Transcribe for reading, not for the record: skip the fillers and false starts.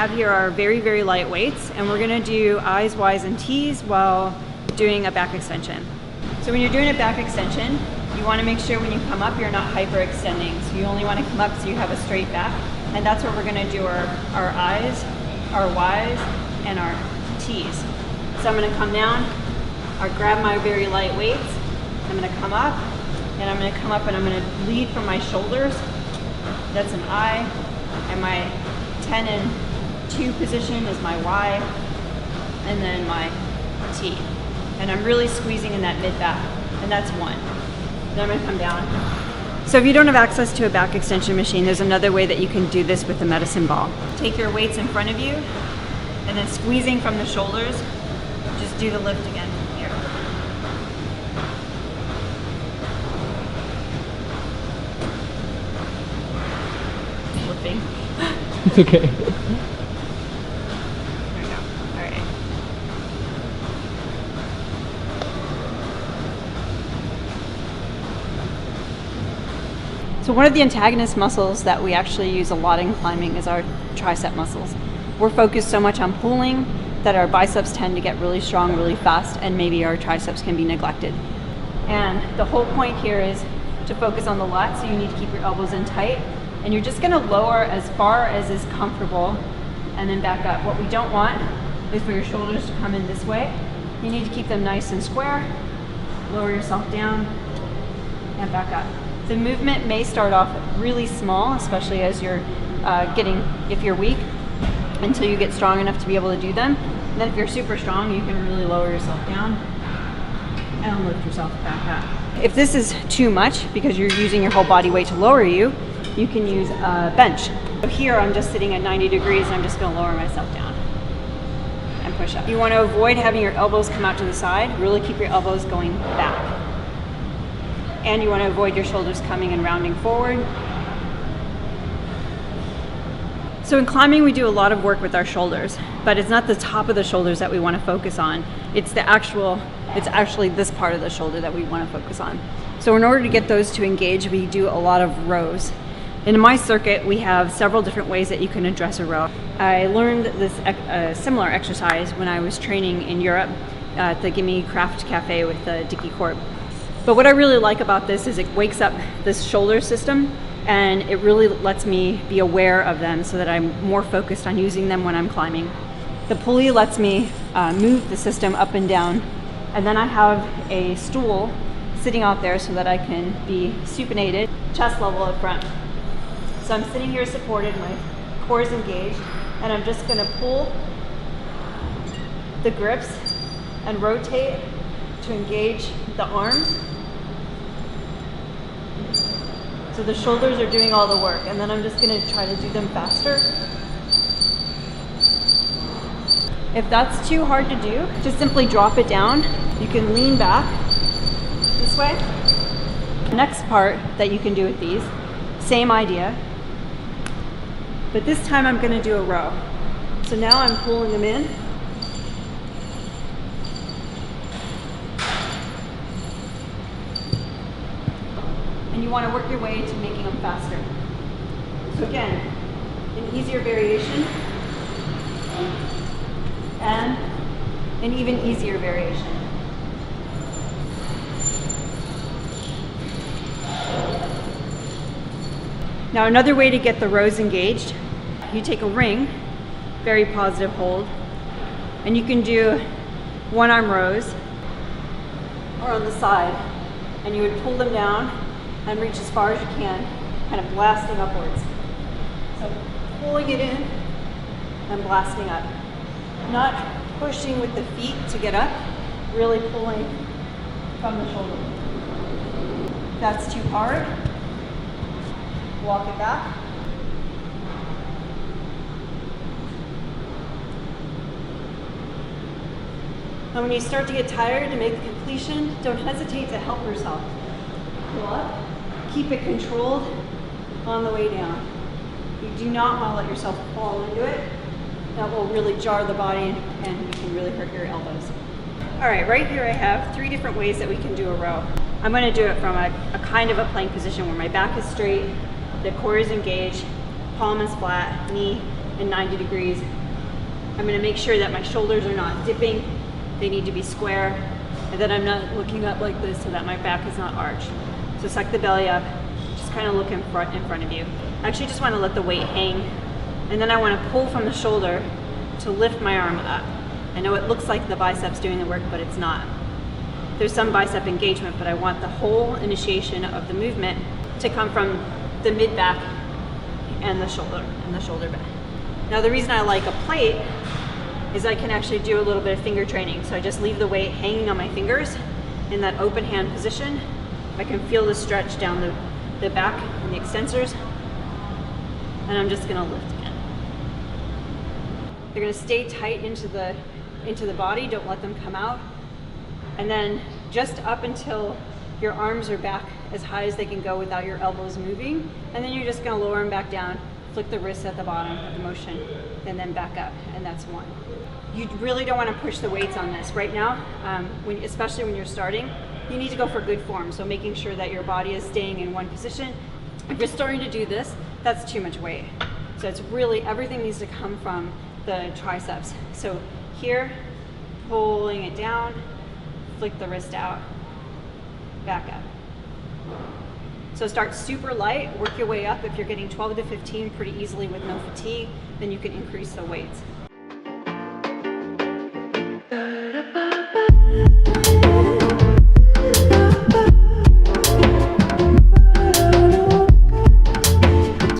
have here are very, very light weights, and we're gonna do I's, Y's, and T's while doing a back extension. So when you're doing a back extension, you wanna make sure when you come up, you're not hyperextending. So you only wanna come up so you have a straight back, and that's where we're gonna do our I's, our Y's, and our T's. So I'm gonna come down, I'll grab my very light weights, I'm gonna come up, and I'm gonna come up and I'm gonna lead from my shoulders. That's an I, and my 10 and 2 position is my Y, and then my T. And I'm really squeezing in that mid back, and that's 1. Then I'm gonna come down. So if you don't have access to a back extension machine, there's another way that you can do this with the medicine ball. Take your weights in front of you, and then squeezing from the shoulders, just do the lift again here. Flipping. It's okay. There we go. All right. So one of the antagonist muscles that we actually use a lot in climbing is our tricep muscles. We're focused so much on pulling that our biceps tend to get really strong really fast, and maybe our triceps can be neglected. And the whole point here is to focus on the lat, so you need to keep your elbows in tight, and you're just gonna lower as far as is comfortable and then back up. What we don't want is for your shoulders to come in this way. You need to keep them nice and square, lower yourself down, and back up. The movement may start off really small, especially as you're if you're weak, until you get strong enough to be able to do them. And then if you're super strong, you can really lower yourself down and lift yourself back up. If this is too much, because you're using your whole body weight to lower you, you can use a bench. So here I'm just sitting at 90 degrees and I'm just gonna lower myself down and push up. You wanna avoid having your elbows come out to the side, really keep your elbows going back. And you wanna avoid your shoulders coming and rounding forward. So in climbing, we do a lot of work with our shoulders, but it's not the top of the shoulders that we wanna focus on. It's actually this part of the shoulder that we wanna focus on. So in order to get those to engage, we do a lot of rows. In my circuit, we have several different ways that you can address a row. I learned this similar exercise when I was training in Europe at the Gimme Craft Cafe with Dickie Corp. But what I really like about this is it wakes up this shoulder system, and it really lets me be aware of them so that I'm more focused on using them when I'm climbing. The pulley lets me move the system up and down, and then I have a stool sitting out there so that I can be supinated, chest level at front. So I'm sitting here supported, my core is engaged, and I'm just gonna pull the grips and rotate to engage the arms. So the shoulders are doing all the work, and then I'm just gonna try to do them faster. If that's too hard to do, just simply drop it down. You can lean back this way. Next part that you can do with these, same idea, but this time I'm gonna do a row. So now I'm pulling them in. And you want to work your way to making them faster. So again, an easier variation and an even easier variation. Now another way to get the rows engaged, you take a ring, very positive hold, and you can do one arm rows or on the side, and you would pull them down and reach as far as you can, kind of blasting upwards. So pulling it in and blasting up. Not pushing with the feet to get up, really pulling from the shoulder. If that's too hard, walk it back. And when you start to get tired to make the completion, don't hesitate to help yourself. Pull up, keep it controlled on the way down. You do not want to let yourself fall into it. That will really jar the body and you can really hurt your elbows. All right, right here I have 3 different ways that we can do a row. I'm going to do it from a kind of a plank position where my back is straight, the core is engaged, palm is flat, knee and 90 degrees. I'm gonna make sure that my shoulders are not dipping. They need to be square, and that I'm not looking up like this so that my back is not arched. So suck the belly up, just kind of look in front of you. I actually just wanna let the weight hang, and then I wanna pull from the shoulder to lift my arm up. I know it looks like the biceps doing the work, but it's not. There's some bicep engagement, but I want the whole initiation of the movement to come from the mid-back and the shoulder back. Now the reason I like a plate is I can actually do a little bit of finger training. So I just leave the weight hanging on my fingers in that open hand position. I can feel the stretch down the back and the extensors, and I'm just gonna lift again. They're gonna stay tight into the body, don't let them come out. And then just up until your arms are back as high as they can go without your elbows moving. And then you're just gonna lower them back down, flick the wrists at the bottom of the motion, and then back up, and that's one. You really don't wanna push the weights on this. Right now, especially when you're starting, you need to go for good form. So making sure that your body is staying in one position. If you're starting to do this, that's too much weight. So it's really, everything needs to come from the triceps. So here, pulling it down, flick the wrist out, back up. So start super light, work your way up. If you're getting 12 to 15 pretty easily with no fatigue, then you can increase the weights.